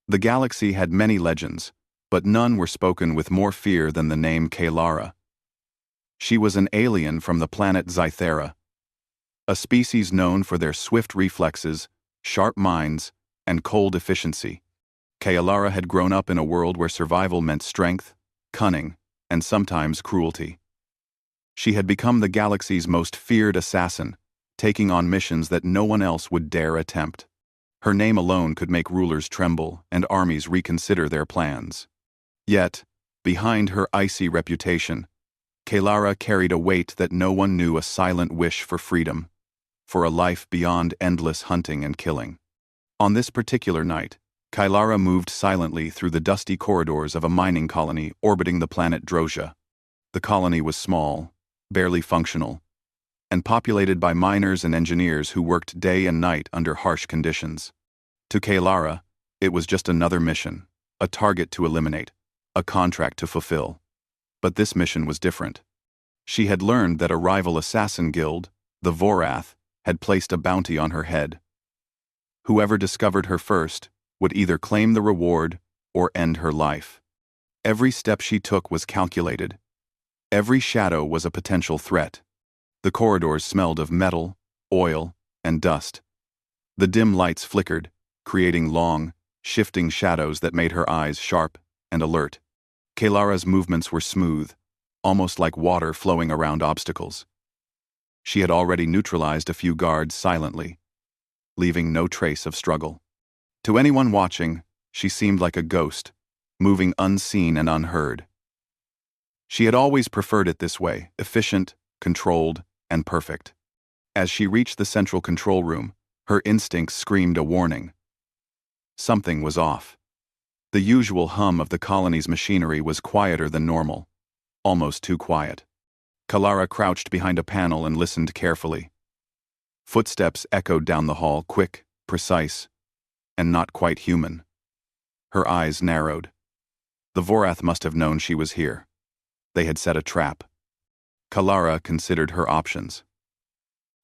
The galaxy had many legends, but none were spoken with more fear than the name Kalara. She was an alien from the planet Zythera, a species known for their swift reflexes, sharp minds, and cold efficiency. Kalara had grown up in a world where survival meant strength, cunning, and sometimes cruelty. She had become the galaxy's most feared assassin, taking on missions that no one else would dare attempt. Her name alone could make rulers tremble and armies reconsider their plans. Yet, behind her icy reputation, Kalara carried a weight that no one knew: a silent wish for freedom, for a life beyond endless hunting and killing. On this particular night, Kalara moved silently through the dusty corridors of a mining colony orbiting the planet Drozhia. The colony was small, barely functional, and populated by miners and engineers who worked day and night under harsh conditions. To Kalara, it was just another mission, a target to eliminate, a contract to fulfill. But this mission was different. She had learned that a rival assassin guild, the Vorath, had placed a bounty on her head. Whoever discovered her first would either claim the reward or end her life. Every step she took was calculated. Every shadow was a potential threat. The corridors smelled of metal, oil, and dust. The dim lights flickered, creating long, shifting shadows that made her eyes sharp and alert. Kalara's movements were smooth, almost like water flowing around obstacles. She had already neutralized a few guards silently, leaving no trace of struggle. To anyone watching, she seemed like a ghost, moving unseen and unheard. She had always preferred it this way: efficient, controlled, and perfect. As she reached the central control room, her instincts screamed a warning. Something was off. The usual hum of the colony's machinery was quieter than normal, almost too quiet. Kalara crouched behind a panel and listened carefully. Footsteps echoed down the hall, quick, precise, and not quite human. Her eyes narrowed. The Vorath must have known she was here. They had set a trap. Kalara considered her options.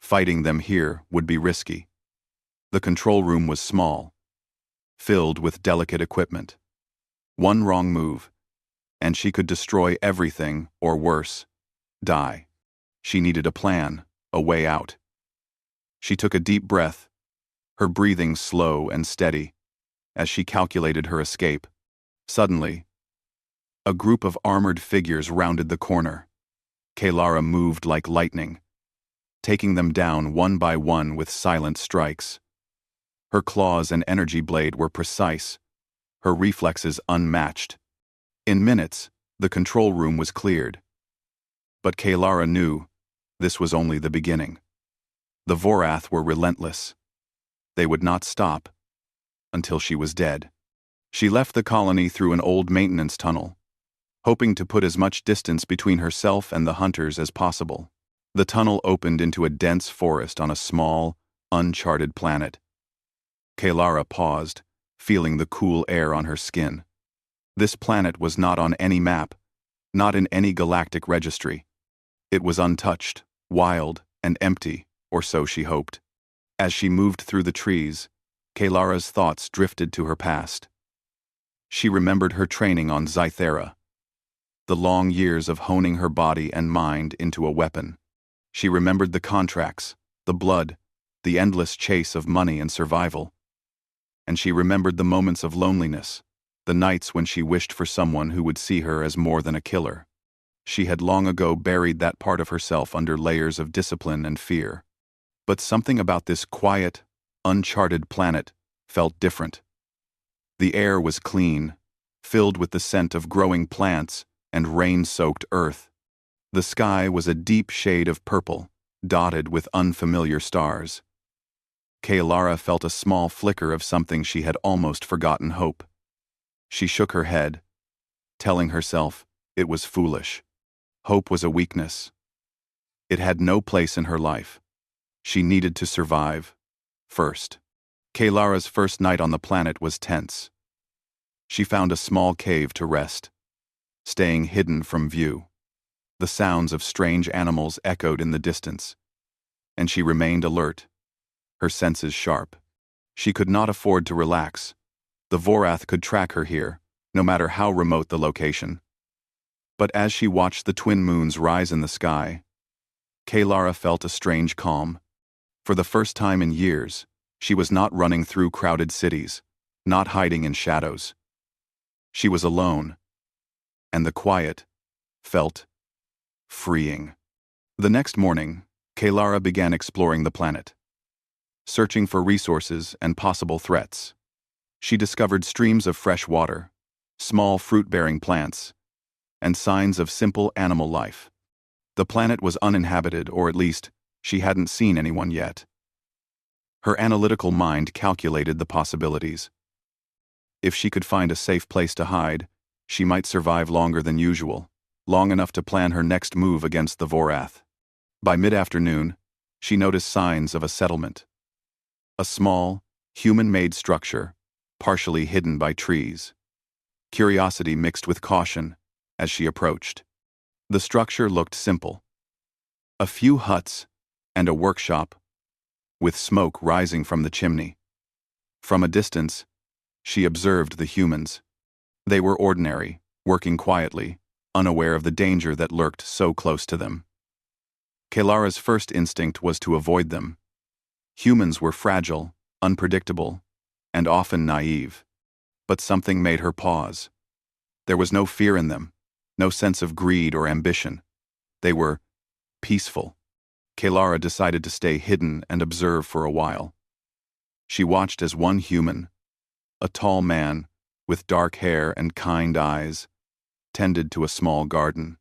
Fighting them here would be risky. The control room was small, filled with delicate equipment. One wrong move, and she could destroy everything, or worse, die. She needed a plan, a way out. She took a deep breath, her breathing slow and steady, as she calculated her escape. Suddenly, a group of armored figures rounded the corner. Kalara moved like lightning, taking them down one by one with silent strikes. Her claws and energy blade were precise, her reflexes unmatched. In minutes, the control room was cleared. But Kalara knew this was only the beginning. The Vorath were relentless. They would not stop until she was dead. She left the colony through an old maintenance tunnel, hoping to put as much distance between herself and the hunters as possible. The tunnel opened into a dense forest on a small, uncharted planet. Kalara paused, feeling the cool air on her skin. This planet was not on any map, not in any galactic registry. It was untouched, wild, and empty, or so she hoped. As she moved through the trees, Kalara's thoughts drifted to her past. She remembered her training on Zythera, the long years of honing her body and mind into a weapon. She remembered the contracts, the blood, the endless chase of money and survival. And she remembered the moments of loneliness, the nights when she wished for someone who would see her as more than a killer. She had long ago buried that part of herself under layers of discipline and fear. But something about this quiet, uncharted planet felt different. The air was clean, filled with the scent of growing plants and rain-soaked earth. The sky was a deep shade of purple, dotted with unfamiliar stars. Kalara felt a small flicker of something she had almost forgotten: hope. She shook her head, telling herself it was foolish. Hope was a weakness. It had no place in her life. She needed to survive first. Kalara's first night on the planet was tense. She found a small cave to rest, staying hidden from view. The sounds of strange animals echoed in the distance, and she remained alert, her senses sharp. She could not afford to relax. The Vorath could track her here, no matter how remote the location. But as she watched the twin moons rise in the sky, Kalara felt a strange calm. For the first time in years, she was not running through crowded cities, not hiding in shadows. She was alone, and the quiet felt freeing. The next morning, Kalara began exploring the planet, searching for resources and possible threats. She discovered streams of fresh water, small fruit-bearing plants, and signs of simple animal life. The planet was uninhabited, or at least, she hadn't seen anyone yet. Her analytical mind calculated the possibilities. If she could find a safe place to hide, she might survive longer than usual, long enough to plan her next move against the Vorath. By mid-afternoon, she noticed signs of a settlement. A small, human-made structure, partially hidden by trees. Curiosity mixed with caution as she approached. The structure looked simple. A few huts and a workshop, with smoke rising from the chimney. From a distance, she observed the humans. They were ordinary, working quietly, unaware of the danger that lurked so close to them. Kalara's first instinct was to avoid them. Humans were fragile, unpredictable, and often naive. But something made her pause. There was no fear in them, no sense of greed or ambition. They were peaceful. Kalara decided to stay hidden and observe for a while. She watched as one human, a tall man with dark hair and kind eyes, tended to a small garden.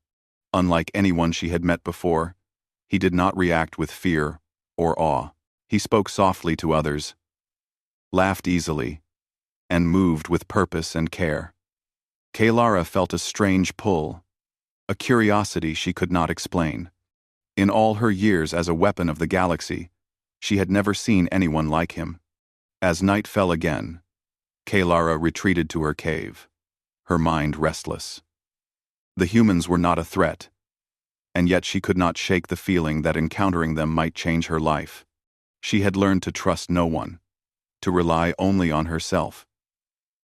Unlike anyone she had met before, he did not react with fear or awe. He spoke softly to others, laughed easily, and moved with purpose and care. Kalara felt a strange pull, a curiosity she could not explain. In all her years as a weapon of the galaxy, she had never seen anyone like him. As night fell again, Kalara retreated to her cave, her mind restless. The humans were not a threat, and yet she could not shake the feeling that encountering them might change her life. She had learned to trust no one, to rely only on herself.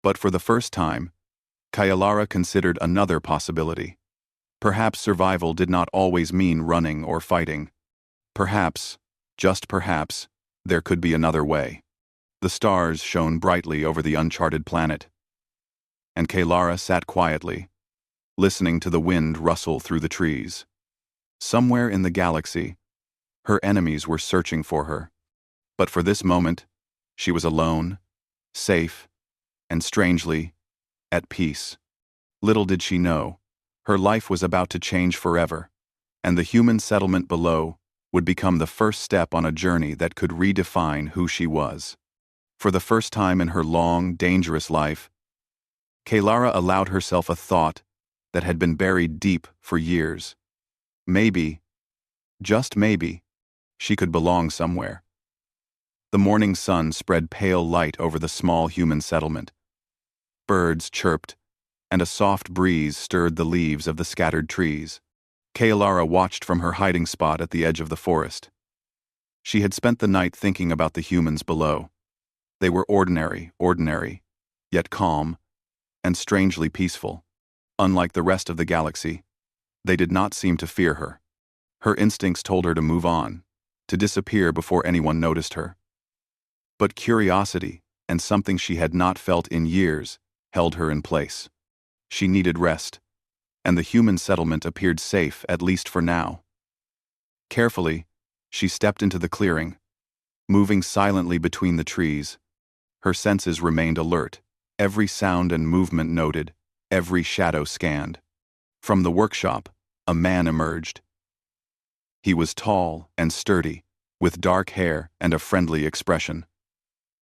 But for the first time, Kalara considered another possibility. Perhaps survival did not always mean running or fighting. Perhaps, just perhaps, there could be another way. The stars shone brightly over the uncharted planet, and Kalara sat quietly, listening to the wind rustle through the trees. Somewhere in the galaxy, her enemies were searching for her. But for this moment, she was alone, safe, and strangely, at peace. Little did she know, her life was about to change forever, and the human settlement below would become the first step on a journey that could redefine who she was. For the first time in her long, dangerous life, Kalara allowed herself a thought that had been buried deep for years. Maybe, just maybe, she could belong somewhere. The morning sun spread pale light over the small human settlement. Birds chirped, and a soft breeze stirred the leaves of the scattered trees. Kalara watched from her hiding spot at the edge of the forest. She had spent the night thinking about the humans below. They were ordinary, yet calm, and strangely peaceful. Unlike the rest of the galaxy, they did not seem to fear her. Her instincts told her to move on, to disappear before anyone noticed her. But curiosity, and something she had not felt in years, held her in place. She needed rest, and the human settlement appeared safe, at least for now. Carefully, she stepped into the clearing, moving silently between the trees. Her senses remained alert, every sound and movement noted, every shadow scanned. From the workshop, a man emerged. He was tall and sturdy, with dark hair and a friendly expression.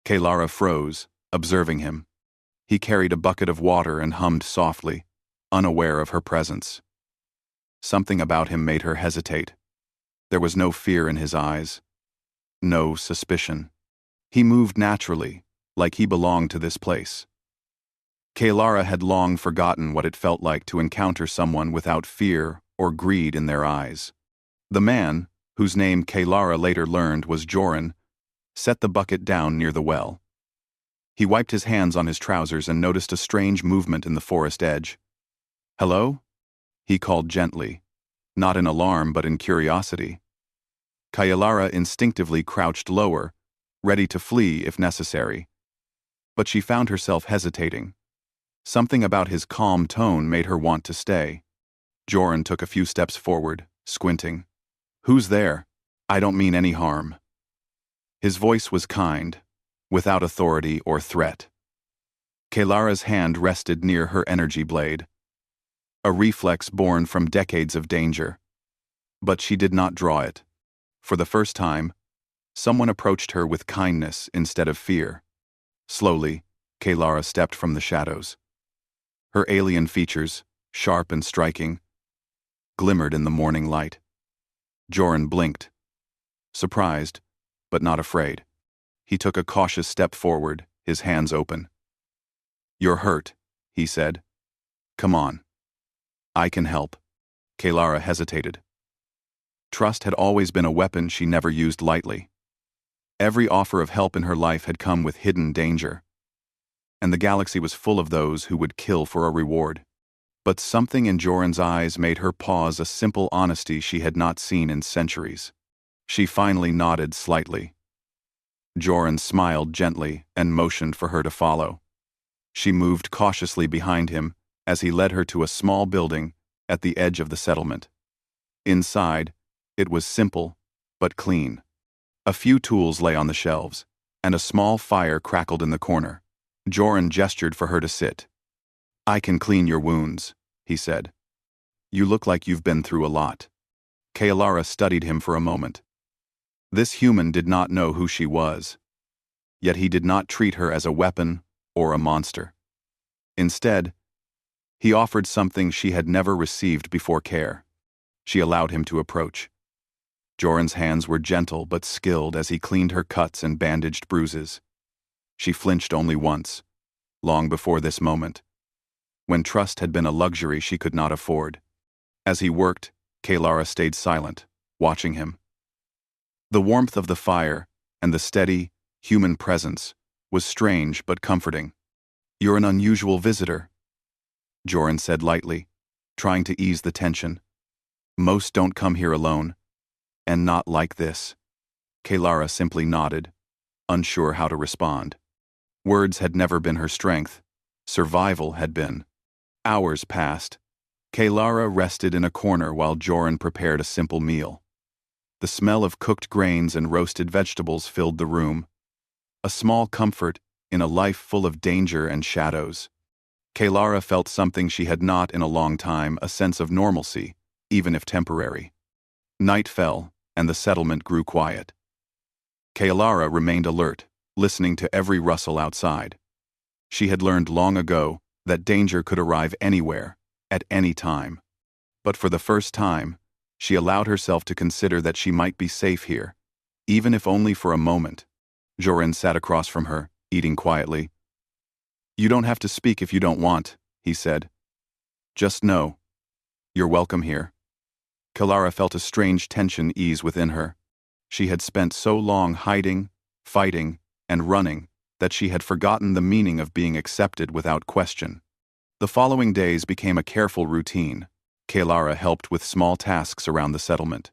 Kalara froze, observing him. He carried a bucket of water and hummed softly, unaware of her presence. Something about him made her hesitate. There was no fear in his eyes, no suspicion. He moved naturally, like he belonged to this place. Kalara had long forgotten what it felt like to encounter someone without fear or greed in their eyes. The man, whose name Kalara later learned was Joran, set the bucket down near the well. He wiped his hands on his trousers and noticed a strange movement in the forest edge. "Hello?" he called gently, not in alarm but in curiosity. Kailara instinctively crouched lower, ready to flee if necessary. But she found herself hesitating. Something about his calm tone made her want to stay. Joran took a few steps forward, squinting. "Who's there? I don't mean any harm." His voice was kind, without authority or threat. Kailara's hand rested near her energy blade, a reflex born from decades of danger. But she did not draw it. For the first time, someone approached her with kindness instead of fear. Slowly, Kailara stepped from the shadows. Her alien features, sharp and striking, glimmered in the morning light. Joran blinked, surprised, but not afraid. He took a cautious step forward, his hands open. "You're hurt," he said. "Come on. I can help." Kailara hesitated. Trust had always been a weapon she never used lightly. Every offer of help in her life had come with hidden danger, and the galaxy was full of those who would kill for a reward. But something in Joran's eyes made her pause, a simple honesty she had not seen in centuries. She finally nodded slightly. Joran smiled gently and motioned for her to follow. She moved cautiously behind him as he led her to a small building at the edge of the settlement. Inside, it was simple but clean. A few tools lay on the shelves, and a small fire crackled in the corner. Joran gestured for her to sit. "I can clean your wounds," he said. "You look like you've been through a lot." Kailara studied him for a moment. This human did not know who she was, yet he did not treat her as a weapon or a monster. Instead, he offered something she had never received before: care. She allowed him to approach. Joran's hands were gentle but skilled as he cleaned her cuts and bandaged bruises. She flinched only once, long before this moment, when trust had been a luxury she could not afford. As he worked, Kailara stayed silent, watching him. The warmth of the fire and the steady, human presence was strange but comforting. "You're an unusual visitor," Joran said lightly, trying to ease the tension. "Most don't come here alone, and not like this." Kailara simply nodded, unsure how to respond. Words had never been her strength. Survival had been. Hours passed. Kailara rested in a corner while Joran prepared a simple meal. The smell of cooked grains and roasted vegetables filled the room, a small comfort in a life full of danger and shadows. Kailara felt something she had not in a long time, a sense of normalcy, even if temporary. Night fell, and the settlement grew quiet. Kailara remained alert, listening to every rustle outside. She had learned long ago that danger could arrive anywhere, at any time. But for the first time, she allowed herself to consider that she might be safe here, even if only for a moment. Joran sat across from her, eating quietly. "You don't have to speak if you don't want," he said. "Just know, you're welcome here." Kailara felt a strange tension ease within her. She had spent so long hiding, fighting, and running that she had forgotten the meaning of being accepted without question. The following days became a careful routine. Kailara helped with small tasks around the settlement.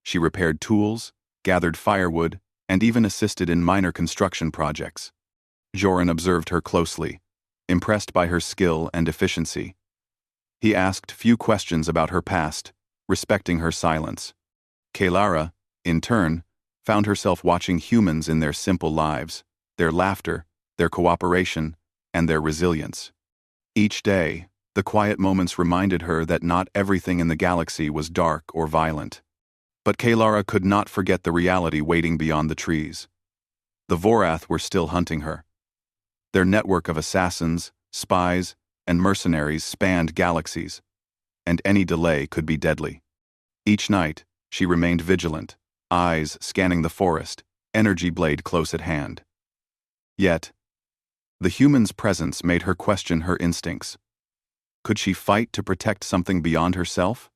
She repaired tools, gathered firewood, and even assisted in minor construction projects. Joran observed her closely, impressed by her skill and efficiency. He asked few questions about her past, respecting her silence. Kailara, in turn, found herself watching humans in their simple lives, their laughter, their cooperation, and their resilience. Each day, the quiet moments reminded her that not everything in the galaxy was dark or violent. But Kailara could not forget the reality waiting beyond the trees. The Vorath were still hunting her. Their network of assassins, spies, and mercenaries spanned galaxies, and any delay could be deadly. Each night, she remained vigilant, eyes scanning the forest, energy blade close at hand. Yet, the human's presence made her question her instincts. Could she fight to protect something beyond herself?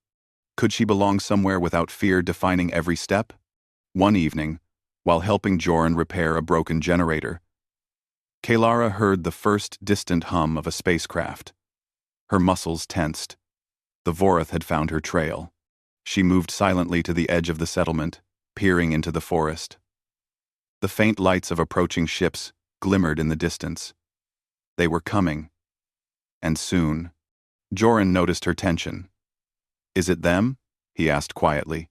Could she belong somewhere without fear defining every step? One evening, while helping Joran repair a broken generator, Kaylara heard the first distant hum of a spacecraft. Her muscles tensed. The Vorath had found her trail. She moved silently to the edge of the settlement, peering into the forest. The faint lights of approaching ships glimmered in the distance. They were coming. And soon. Joran noticed her tension. "Is it them?" he asked quietly.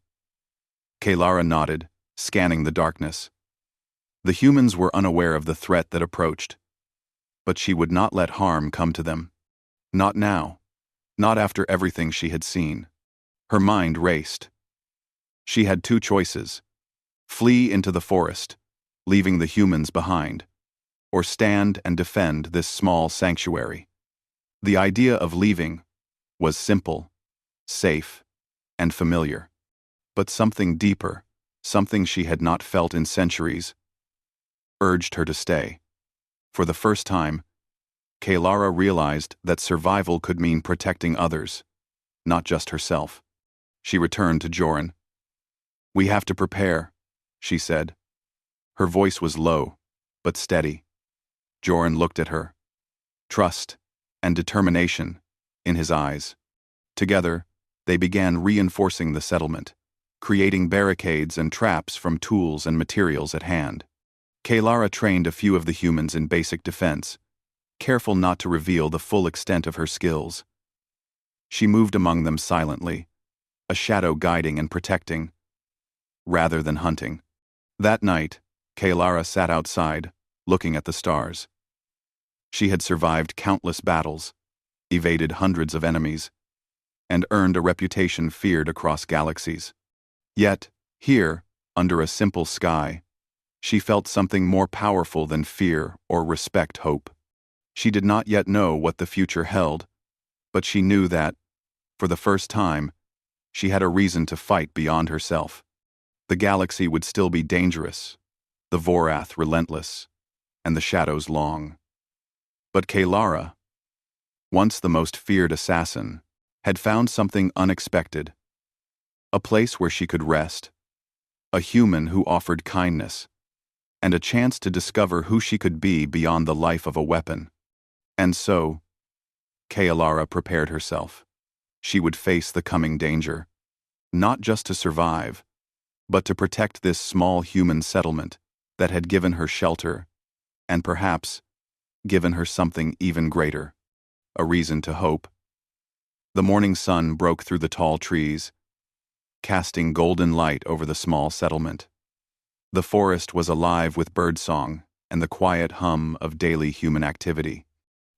Kaylara nodded, scanning the darkness. The humans were unaware of the threat that approached. But she would not let harm come to them. Not now. Not after everything she had seen. Her mind raced. She had two choices: flee into the forest, leaving the humans behind, or stand and defend this small sanctuary. The idea of leaving was simple, safe, and familiar. But something deeper, something she had not felt in centuries, urged her to stay. For the first time, Kaylara realized that survival could mean protecting others, not just herself. She returned to Joran. "We have to prepare," she said. Her voice was low, but steady. Joran looked at her. Trust and determination in his eyes. Together, they began reinforcing the settlement, creating barricades and traps from tools and materials at hand. Kaylara trained a few of the humans in basic defense, careful not to reveal the full extent of her skills. She moved among them silently, a shadow guiding and protecting, rather than hunting. That night, Kaylara sat outside, looking at the stars. She had survived countless battles, evaded hundreds of enemies, and earned a reputation feared across galaxies. Yet, here, under a simple sky, she felt something more powerful than fear or hope. She did not yet know what the future held, but she knew that, for the first time, she had a reason to fight beyond herself. The galaxy would still be dangerous, the Vorath relentless, and the shadows long. But Kaylara, once the most feared assassin, had found something unexpected. A place where she could rest, a human who offered kindness, and a chance to discover who she could be beyond the life of a weapon. And so, Kaylara prepared herself. She would face the coming danger, not just to survive, but to protect this small human settlement that had given her shelter, and perhaps given her something even greater, a reason to hope. The morning sun broke through the tall trees, casting golden light over the small settlement. The forest was alive with birdsong and the quiet hum of daily human activity.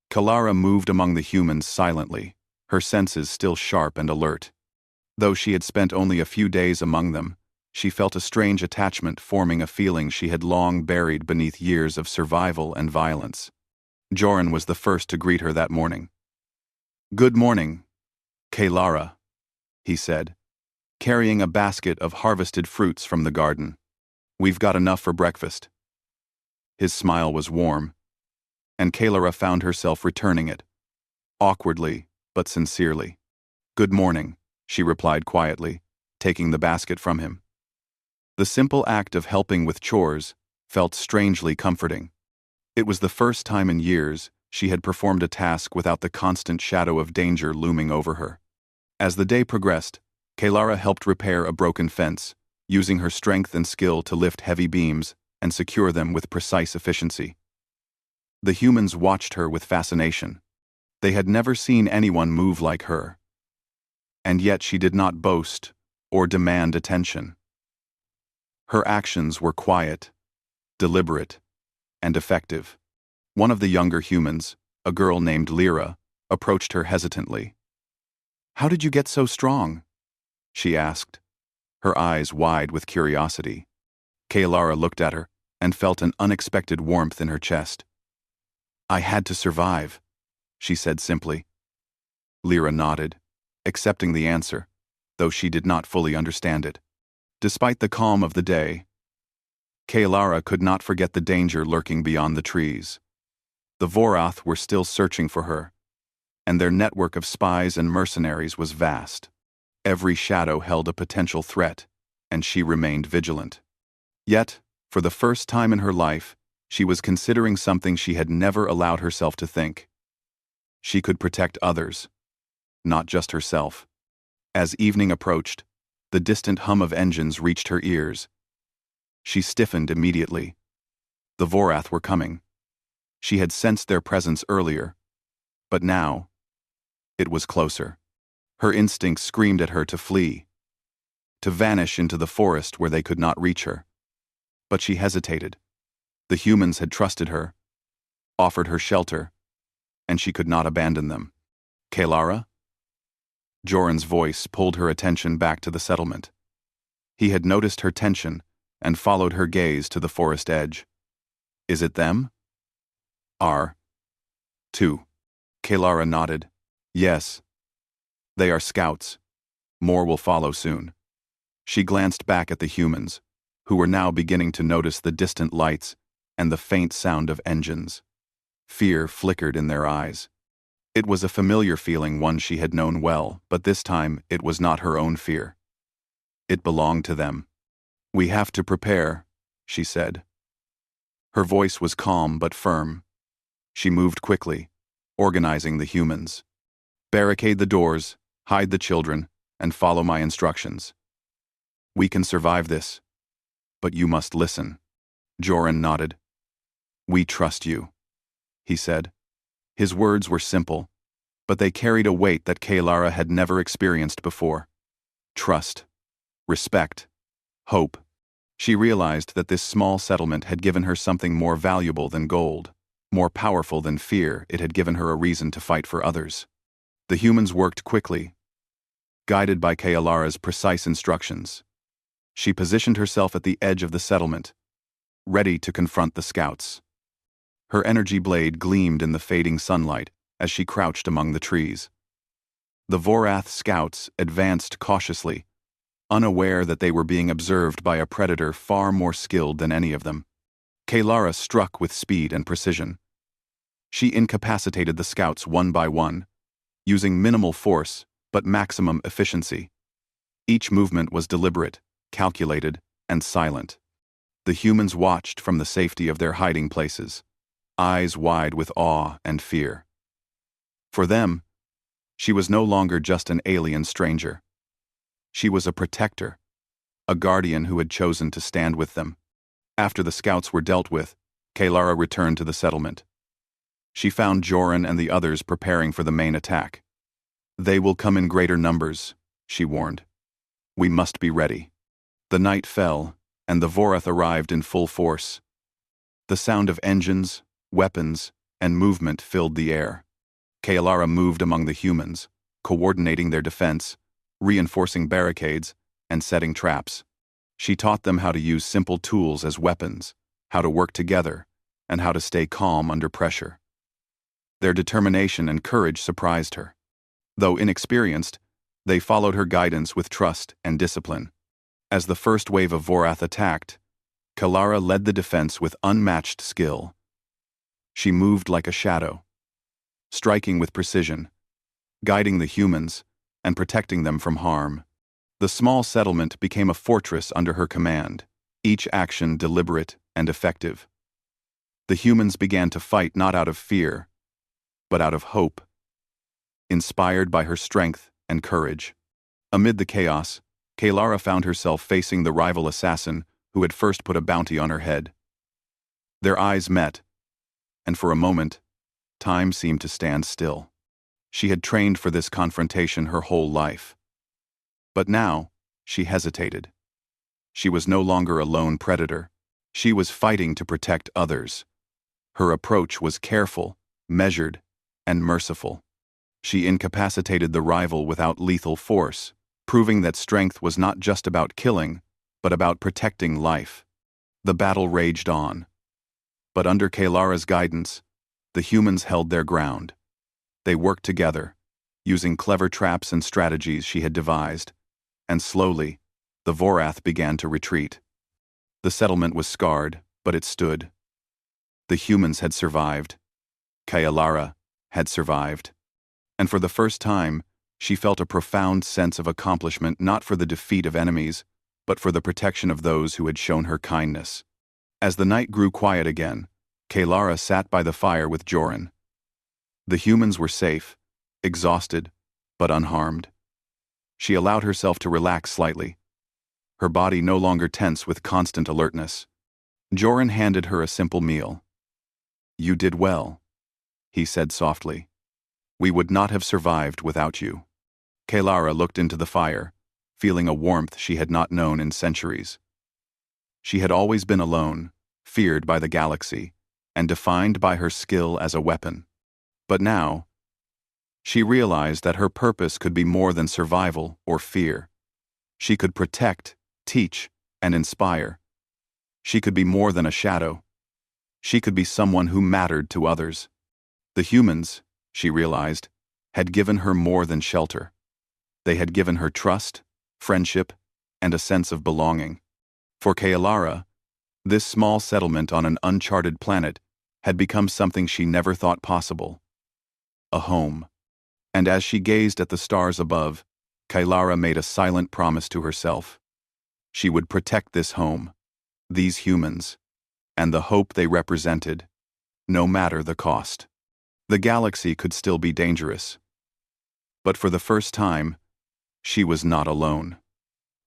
Kaylara moved among the humans silently, her senses still sharp and alert. Though she had spent only a few days among them, she felt a strange attachment forming a feeling she had long buried beneath years of survival and violence. Joran was the first to greet her that morning. "Good morning, Kaylara," he said, carrying a basket of harvested fruits from the garden. "We've got enough for breakfast." His smile was warm, and Kaylara found herself returning it, awkwardly but sincerely. "Good morning," she replied quietly, taking the basket from him. The simple act of helping with chores felt strangely comforting. It was the first time in years she had performed a task without the constant shadow of danger looming over her. As the day progressed, Kaylara helped repair a broken fence, using her strength and skill to lift heavy beams and secure them with precise efficiency. The humans watched her with fascination. They had never seen anyone move like her. And yet she did not boast or demand attention. Her actions were quiet, deliberate, and effective. One of the younger humans, a girl named Lyra, approached her hesitantly. "How did you get so strong?" she asked, her eyes wide with curiosity. Kaylara looked at her and felt an unexpected warmth in her chest. "I had to survive," she said simply. Lyra nodded, accepting the answer, though she did not fully understand it. Despite the calm of the day, Kaylara could not forget the danger lurking beyond the trees. The Vorath were still searching for her, and their network of spies and mercenaries was vast. Every shadow held a potential threat, and she remained vigilant. Yet, for the first time in her life, She was considering something she had never allowed herself to think. She could protect others, not just herself. As evening approached, the distant hum of engines reached her ears. She stiffened immediately. The Vorath were coming. She had sensed their presence earlier, but now, it was closer. Her instincts screamed at her to flee, to vanish into the forest where they could not reach her. But she hesitated. The humans had trusted her, offered her shelter, and she could not abandon them. Kalara? Joran's voice pulled her attention back to the settlement. He had noticed her tension and followed her gaze to the forest edge. Is it them? R2. Kalara nodded. Yes. They are scouts. More will follow soon. She glanced back at the humans, who were now beginning to notice the distant lights and the faint sound of engines. Fear flickered in their eyes. It was a familiar feeling, one she had known well, but this time it was not her own fear. It belonged to them. We have to prepare, she said. Her voice was calm but firm. She moved quickly, organizing the humans. Barricade the doors, hide the children, and follow my instructions. We can survive this, but you must listen. Joran nodded. We trust you, he said. His words were simple, but they carried a weight that Kalara had never experienced before. Trust, respect, hope. She realized that this small settlement had given her something more valuable than gold, more powerful than fear. It had given her a reason to fight for others. The humans worked quickly, guided by Kalara's precise instructions. She positioned herself at the edge of the settlement, ready to confront the scouts. Her energy blade gleamed in the fading sunlight as she crouched among the trees. The Vorath scouts advanced cautiously, unaware that they were being observed by a predator far more skilled than any of them. Kalara struck with speed and precision. She incapacitated the scouts one by one, using minimal force but maximum efficiency. Each movement was deliberate, calculated, and silent. The humans watched from the safety of their hiding places, eyes wide with awe and fear. For them, she was no longer just an alien stranger. She was a protector, a guardian who had chosen to stand with them. After the scouts were dealt with, Kalara returned to the settlement. She found Joran and the others preparing for the main attack. They will come in greater numbers, she warned. We must be ready. The night fell, and the Vorath arrived in full force. The sound of engines, weapons, and movement filled the air. Kalara moved among the humans, coordinating their defense, reinforcing barricades, and setting traps. She taught them how to use simple tools as weapons, how to work together, and how to stay calm under pressure. Their determination and courage surprised her. Though inexperienced, they followed her guidance with trust and discipline. As the first wave of Vorath attacked, Kalara led the defense with unmatched skill. She moved like a shadow, striking with precision, guiding the humans, and protecting them from harm. The small settlement became a fortress under her command, each action deliberate and effective. The humans began to fight not out of fear, but out of hope, inspired by her strength and courage. Amid the chaos, Kalara found herself facing the rival assassin who had first put a bounty on her head. Their eyes met, and for a moment, time seemed to stand still. She had trained for this confrontation her whole life. But now, she hesitated. She was no longer a lone predator. She was fighting to protect others. Her approach was careful, measured, and merciful. She incapacitated the rival without lethal force, proving that strength was not just about killing, but about protecting life. The battle raged on. But under Kalara's guidance, the humans held their ground. They worked together, using clever traps and strategies she had devised, and slowly, the Vorath began to retreat. The settlement was scarred, but it stood. The humans had survived. Kalara had survived. And for the first time, she felt a profound sense of accomplishment, not for the defeat of enemies, but for the protection of those who had shown her kindness. As the night grew quiet again, Kaylara sat by the fire with Joran. The humans were safe, exhausted, but unharmed. She allowed herself to relax slightly, her body no longer tense with constant alertness. Joran handed her a simple meal. "You did well," he said softly. "We would not have survived without you." Kaylara looked into the fire, feeling a warmth she had not known in centuries. She had always been alone, feared by the galaxy, and defined by her skill as a weapon. But now, she realized that her purpose could be more than survival or fear. She could protect, teach, and inspire. She could be more than a shadow. She could be someone who mattered to others. The humans, she realized, had given her more than shelter. They had given her trust, friendship, and a sense of belonging. For Kaylara, this small settlement on an uncharted planet had become something she never thought possible. A home. And as she gazed at the stars above, Kaylara made a silent promise to herself. She would protect this home, these humans, and the hope they represented, no matter the cost. The galaxy could still be dangerous. But for the first time, she was not alone.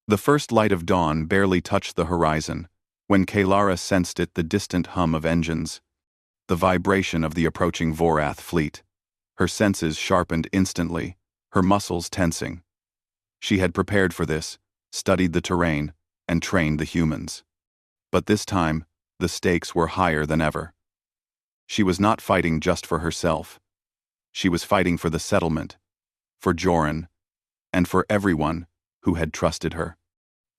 The first light of dawn barely touched the horizon, when Kaylara sensed the distant hum of engines, the vibration of the approaching Vorath fleet. Her senses sharpened instantly, her muscles tensing. She had prepared for this, studied the terrain, and trained the humans. But this time, the stakes were higher than ever. She was not fighting just for herself. She was fighting for the settlement, for Joran, and for everyone who had trusted her.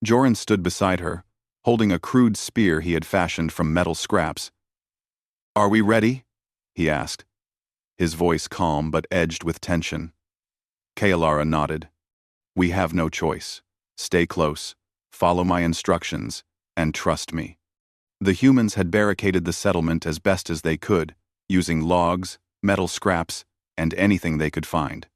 Joran stood beside her, holding a crude spear he had fashioned from metal scraps. "Are we ready?" he asked, his voice calm but edged with tension. Kaylara nodded. "We have no choice. Stay close, follow my instructions, and trust me." The humans had barricaded the settlement as best as they could, using logs, metal scraps, and anything they could find.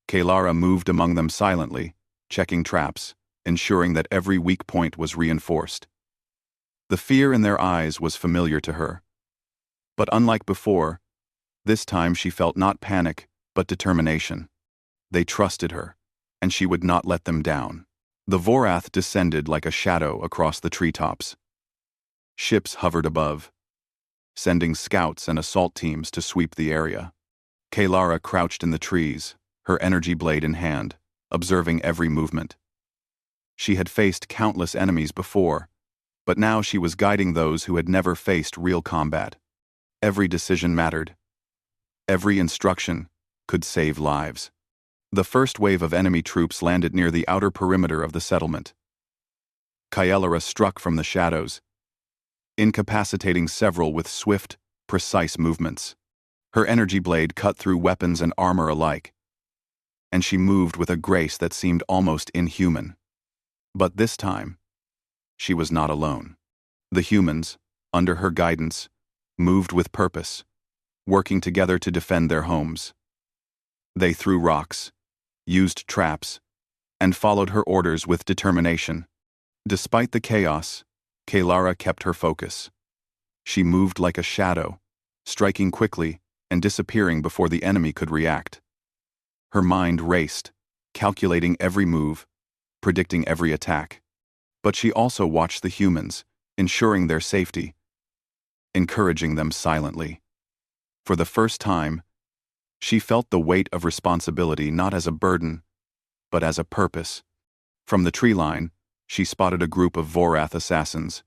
Kaylara moved among them silently, checking traps, ensuring that every weak point was reinforced. The fear in their eyes was familiar to her. But unlike before, this time she felt not panic, but determination. They trusted her, and she would not let them down. The Vorath descended like a shadow across the treetops. Ships hovered above, sending scouts and assault teams to sweep the area. Kaylara crouched in the trees, her energy blade in hand, observing every movement. She had faced countless enemies before, but now she was guiding those who had never faced real combat. Every decision mattered. Every instruction could save lives. The first wave of enemy troops landed near the outer perimeter of the settlement. Kaylara struck from the shadows, incapacitating several with swift, precise movements. Her energy blade cut through weapons and armor alike, and she moved with a grace that seemed almost inhuman. But this time, she was not alone. The humans, under her guidance, moved with purpose, working together to defend their homes. They threw rocks, used traps, and followed her orders with determination. Despite the chaos, Kaylara kept her focus. She moved like a shadow, striking quickly and disappearing before the enemy could react. Her mind raced, calculating every move, predicting every attack. But she also watched the humans, ensuring their safety, encouraging them silently. For the first time, she felt the weight of responsibility not as a burden, but as a purpose. From the tree line, she spotted a group of Vorath assassins,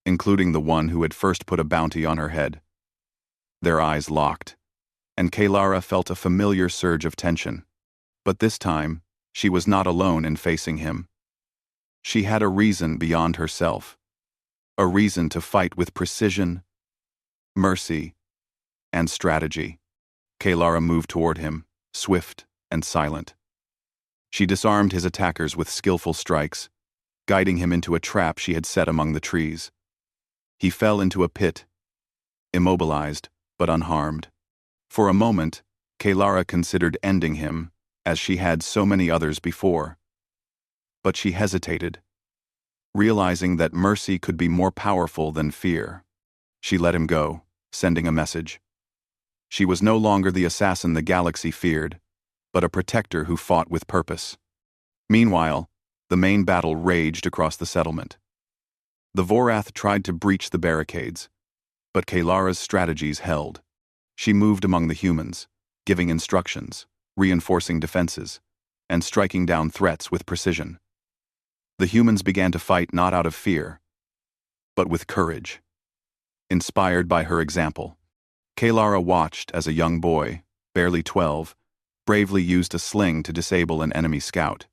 including the one who had first put a bounty on her head. Their eyes locked, and Kaylara felt a familiar surge of tension. But this time, she was not alone in facing him. She had a reason beyond herself, a reason to fight with precision, mercy, and strategy. Kaylara moved toward him, swift and silent. She disarmed his attackers with skillful strikes, guiding him into a trap she had set among the trees. He fell into a pit, immobilized but unharmed. For a moment, Kaylara considered ending him, as she had so many others before. But she hesitated, realizing that mercy could be more powerful than fear. She let him go, sending a message. She was no longer the assassin the galaxy feared, but a protector who fought with purpose. Meanwhile, the main battle raged across the settlement. The Vorath tried to breach the barricades, but Kalara's strategies held. She moved among the humans, giving instructions, reinforcing defenses, and striking down threats with precision. The humans began to fight not out of fear, but with courage. Inspired by her example, Kalara watched as a young boy, barely 12, bravely used a sling to disable an enemy scout.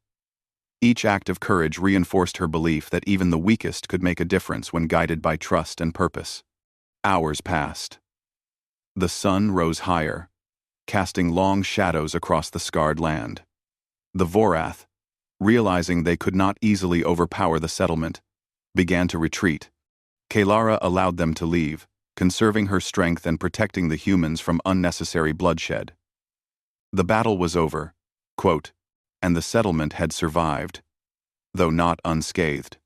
Each act of courage reinforced her belief that even the weakest could make a difference when guided by trust and purpose. Hours passed. The sun rose higher, casting long shadows across the scarred land. The Vorath, realizing they could not easily overpower the settlement, began to retreat. Kalara allowed them to leave, conserving her strength and protecting the humans from unnecessary bloodshed. The battle was over, and the settlement had survived, though not unscathed.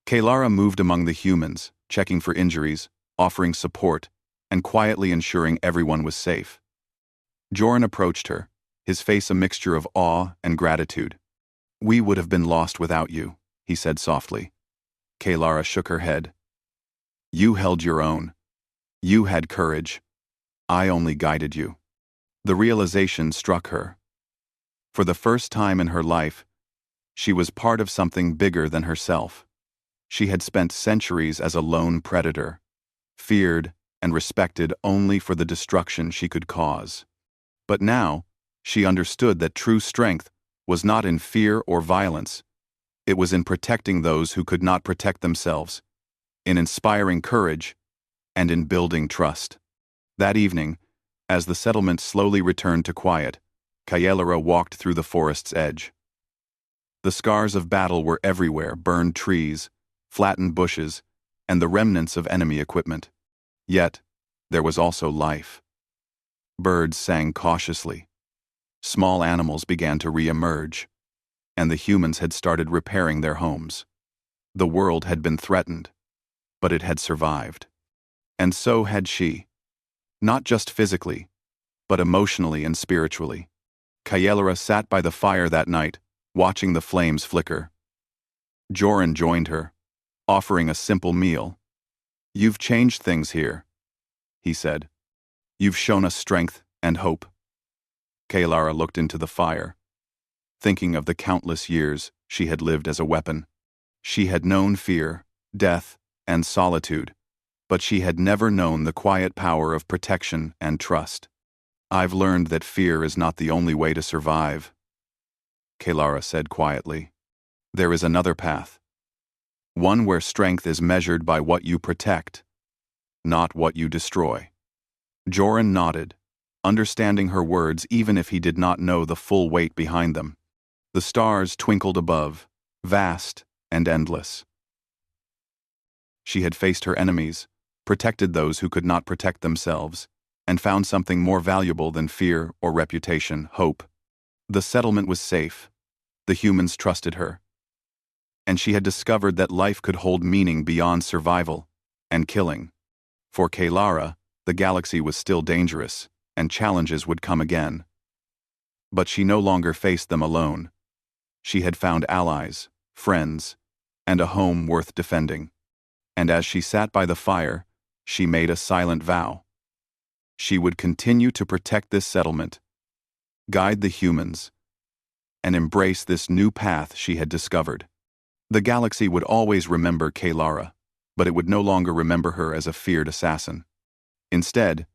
Kalara moved among the humans, checking for injuries, offering support, and quietly ensuring everyone was safe. Joran approached her, his face a mixture of awe and gratitude. "We would have been lost without you," he said softly. Kalara shook her head. "You held your own. You had courage. I only guided you." The realization struck her. For the first time in her life, she was part of something bigger than herself. She had spent centuries as a lone predator, feared and respected only for the destruction she could cause. But now, she understood that true strength was not in fear or violence. It was in protecting those who could not protect themselves, in inspiring courage, and in building trust. That evening, as the settlement slowly returned to quiet, Kalara walked through the forest's edge. The scars of battle were everywhere: burned trees, flattened bushes, and the remnants of enemy equipment. Yet, there was also life. Birds sang cautiously. Small animals began to re-emerge, and the humans had started repairing their homes. The world had been threatened, but it had survived. And so had she. Not just physically, but emotionally and spiritually. Kalara sat by the fire that night, watching the flames flicker. Joran joined her, offering a simple meal. "You've changed things here," he said. "You've shown us strength and hope." Kalara looked into the fire, thinking of the countless years she had lived as a weapon. She had known fear, death, and solitude, but she had never known the quiet power of protection and trust. "I've learned that fear is not the only way to survive," Kalara said quietly. "There is another path. One where strength is measured by what you protect, not what you destroy." Joran nodded, understanding her words even if he did not know the full weight behind them. The stars twinkled above, vast and endless. She had faced her enemies, protected those who could not protect themselves, and found something more valuable than fear or reputation: hope. The settlement was safe. The humans trusted her. And she had discovered that life could hold meaning beyond survival and killing. For Kalara, the galaxy was still dangerous, and challenges would come again. But she no longer faced them alone. She had found allies, friends, and a home worth defending. And as she sat by the fire, she made a silent vow. She would continue to protect this settlement, guide the humans, and embrace this new path she had discovered. The galaxy would always remember Kalara, but it would no longer remember her as a feared assassin. Instead,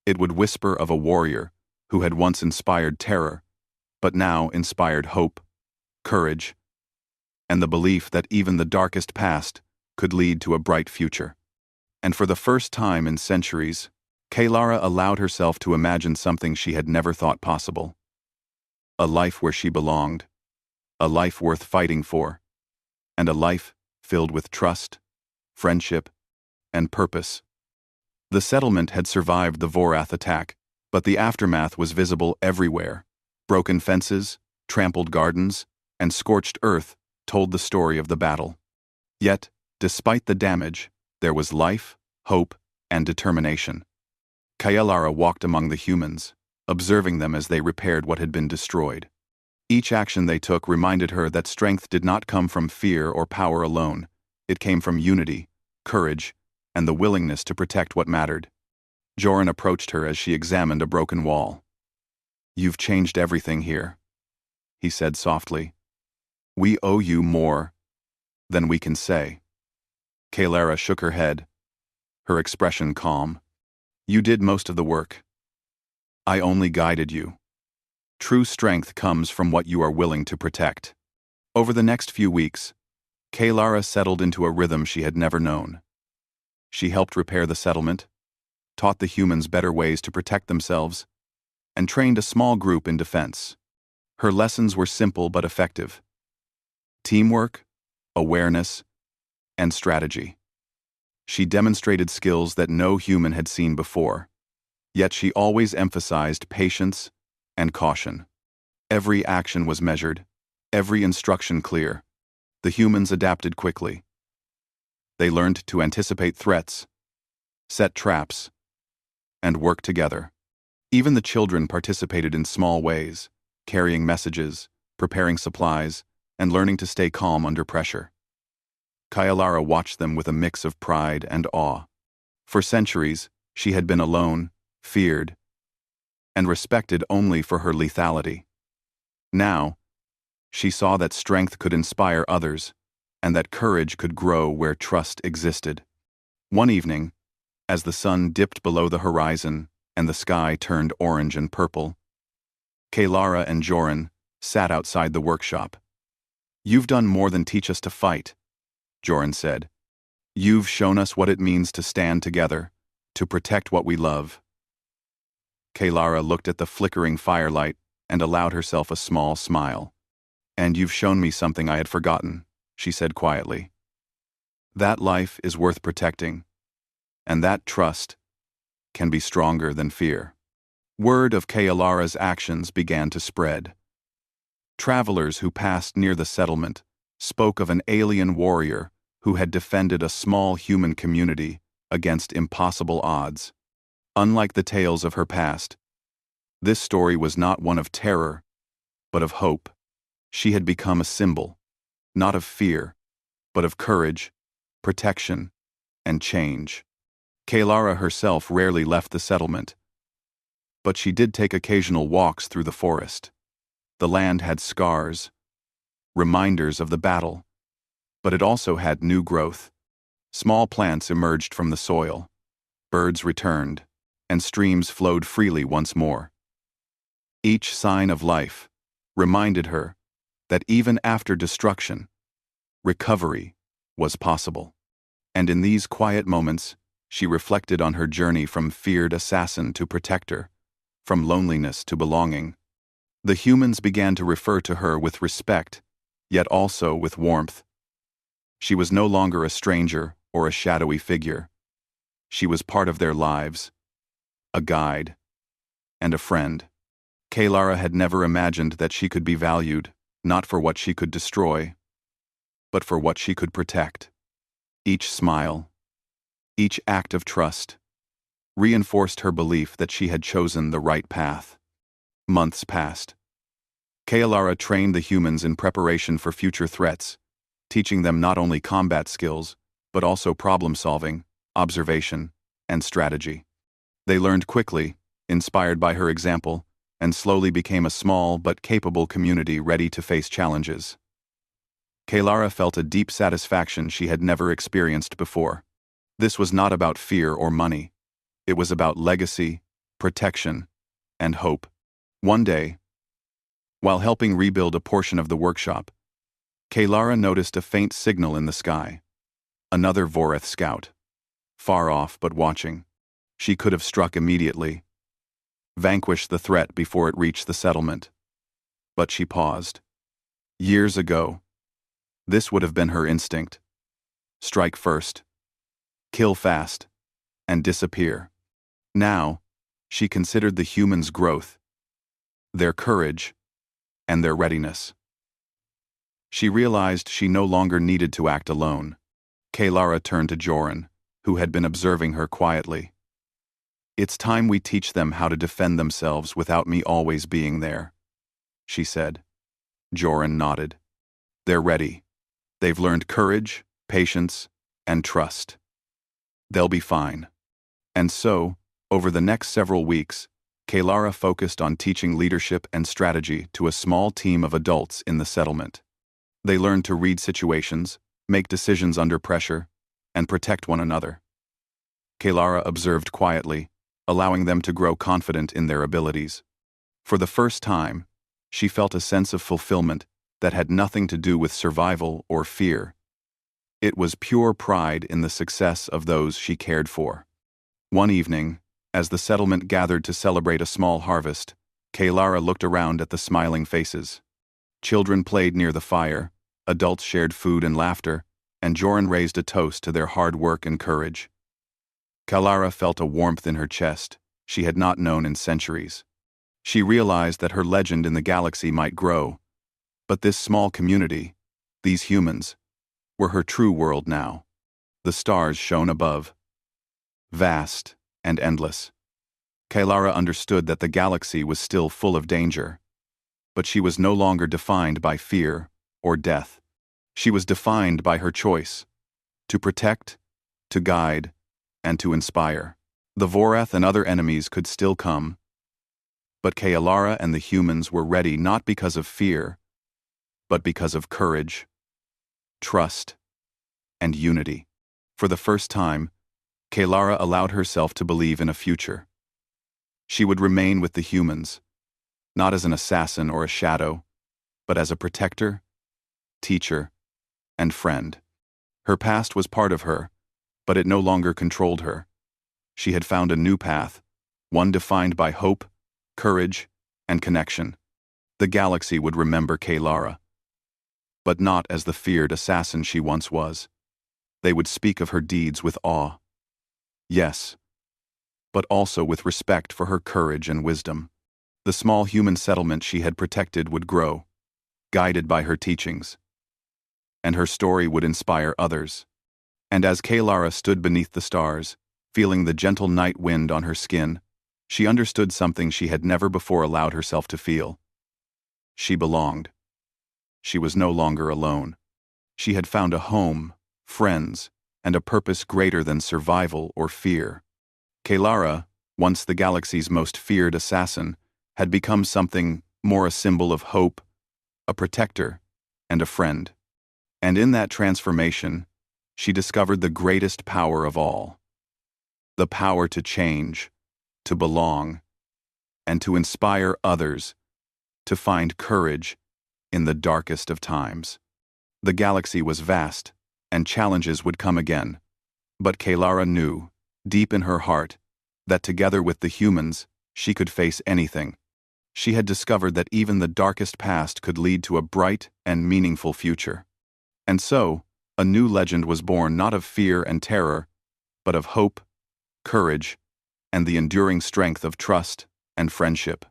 it would whisper of a warrior who had once inspired terror, but now inspired hope, courage, and the belief that even the darkest past could lead to a bright future. And for the first time in centuries, Kalara allowed herself to imagine something she had never thought possible. A life where she belonged, a life worth fighting for, and a life filled with trust, friendship, and purpose. The settlement had survived the Vorath attack, but the aftermath was visible everywhere. Broken fences, trampled gardens, and scorched earth told the story of the battle. Yet, despite the damage, there was life, hope, and determination. Kailara walked among the humans, observing them as they repaired what had been destroyed. Each action they took reminded her that strength did not come from fear or power alone. It came from unity, courage, and the willingness to protect what mattered. Joran approached her as she examined a broken wall. "You've changed everything here," he said softly. "We owe you more than we can say." Kailara shook her head, her expression calm. "You did most of the work. I only guided you. True strength comes from what you are willing to protect." Over the next few weeks, Kailara settled into a rhythm she had never known. She helped repair the settlement, taught the humans better ways to protect themselves, and trained a small group in defense. Her lessons were simple but effective: teamwork, awareness, and strategy. She demonstrated skills that no human had seen before, yet she always emphasized patience and caution. Every action was measured, every instruction clear. The humans adapted quickly. They learned to anticipate threats, set traps, and work together. Even the children participated in small ways, carrying messages, preparing supplies, and learning to stay calm under pressure. Kailara watched them with a mix of pride and awe. For centuries, she had been alone, feared, and respected only for her lethality. Now, she saw that strength could inspire others, and that courage could grow where trust existed. One evening, as the sun dipped below the horizon and the sky turned orange and purple, Kailara and Joran sat outside the workshop. "You've done more than teach us to fight," Joran said. "You've shown us what it means to stand together, to protect what we love." Kailara looked at the flickering firelight and allowed herself a small smile. "And you've shown me something I had forgotten," she said quietly. "That life is worth protecting, and that trust can be stronger than fear." Word of Kailara's actions began to spread. Travelers who passed near the settlement spoke of an alien warrior who had defended a small human community against impossible odds. Unlike the tales of her past, this story was not one of terror, but of hope. She had become a symbol, not of fear, but of courage, protection, and change. Kailara herself rarely left the settlement, but she did take occasional walks through the forest. The land had scars, reminders of the battle, but it also had new growth. Small plants emerged from the soil, birds returned, and streams flowed freely once more. Each sign of life reminded her that even after destruction, recovery was possible. And in these quiet moments, she reflected on her journey from feared assassin to protector, from loneliness to belonging. The humans began to refer to her with respect, yet also with warmth. She was no longer a stranger or a shadowy figure. She was part of their lives, a guide, and a friend. Kailara had never imagined that she could be valued, not for what she could destroy, but for what she could protect. Each smile, each act of trust, reinforced her belief that she had chosen the right path. Months passed. Kailara trained the humans in preparation for future threats, teaching them not only combat skills, but also problem-solving, observation, and strategy. They learned quickly, inspired by her example, and slowly became a small but capable community ready to face challenges. Kailara felt a deep satisfaction she had never experienced before. This was not about fear or money. It was about legacy, protection, and hope. One day, while helping rebuild a portion of the workshop, Kailara noticed a faint signal in the sky. Another Voreth scout. Far off but watching. She could have struck immediately, vanquished the threat before it reached the settlement. But she paused. Years ago, this would have been her instinct. Strike first, kill fast, and disappear. Now, she considered the humans' growth, their courage, and their readiness. She realized she no longer needed to act alone. Kailara turned to Joran, who had been observing her quietly. "It's time we teach them how to defend themselves without me always being there," she said. Joran nodded. "They're ready. They've learned courage, patience, and trust. They'll be fine." And so, over the next several weeks, Kalara focused on teaching leadership and strategy to a small team of adults in the settlement. They learned to read situations, make decisions under pressure, and protect one another. Kalara observed quietly, allowing them to grow confident in their abilities. For the first time, she felt a sense of fulfillment that had nothing to do with survival or fear. It was pure pride in the success of those she cared for. One evening, as the settlement gathered to celebrate a small harvest, Kalara looked around at the smiling faces. Children played near the fire, adults shared food and laughter, and Joran raised a toast to their hard work and courage. Kalara felt a warmth in her chest she had not known in centuries. She realized that her legend in the galaxy might grow, but this small community, these humans, were her true world now. The stars shone above, vast and endless. Kalara understood that the galaxy was still full of danger, but she was no longer defined by fear or death. She was defined by her choice: to protect, to guide, and to inspire. The Vorath and other enemies could still come, but Kalara and the humans were ready not because of fear, but because of courage, trust, and unity. For the first time, Kalara allowed herself to believe in a future. She would remain with the humans, not as an assassin or a shadow, but as a protector, teacher, and friend. Her past was part of her, but it no longer controlled her. She had found a new path, one defined by hope, courage, and connection. The galaxy would remember Kalara, but not as the feared assassin she once was. They would speak of her deeds with awe. Yes, but also with respect for her courage and wisdom. The small human settlement she had protected would grow, guided by her teachings, and her story would inspire others. And as Kalara stood beneath the stars, feeling the gentle night wind on her skin, she understood something she had never before allowed herself to feel. She belonged. She was no longer alone. She had found a home, friends, and a purpose greater than survival or fear. Kalara, once the galaxy's most feared assassin, had become something more: a symbol of hope, a protector, and a friend. And in that transformation, she discovered the greatest power of all: the power to change, to belong, and to inspire others to find courage in the darkest of times. The galaxy was vast, and challenges would come again. But Kalara knew, deep in her heart, that together with the humans, she could face anything. She had discovered that even the darkest past could lead to a bright and meaningful future. And so, a new legend was born, not of fear and terror, but of hope, courage, and the enduring strength of trust and friendship.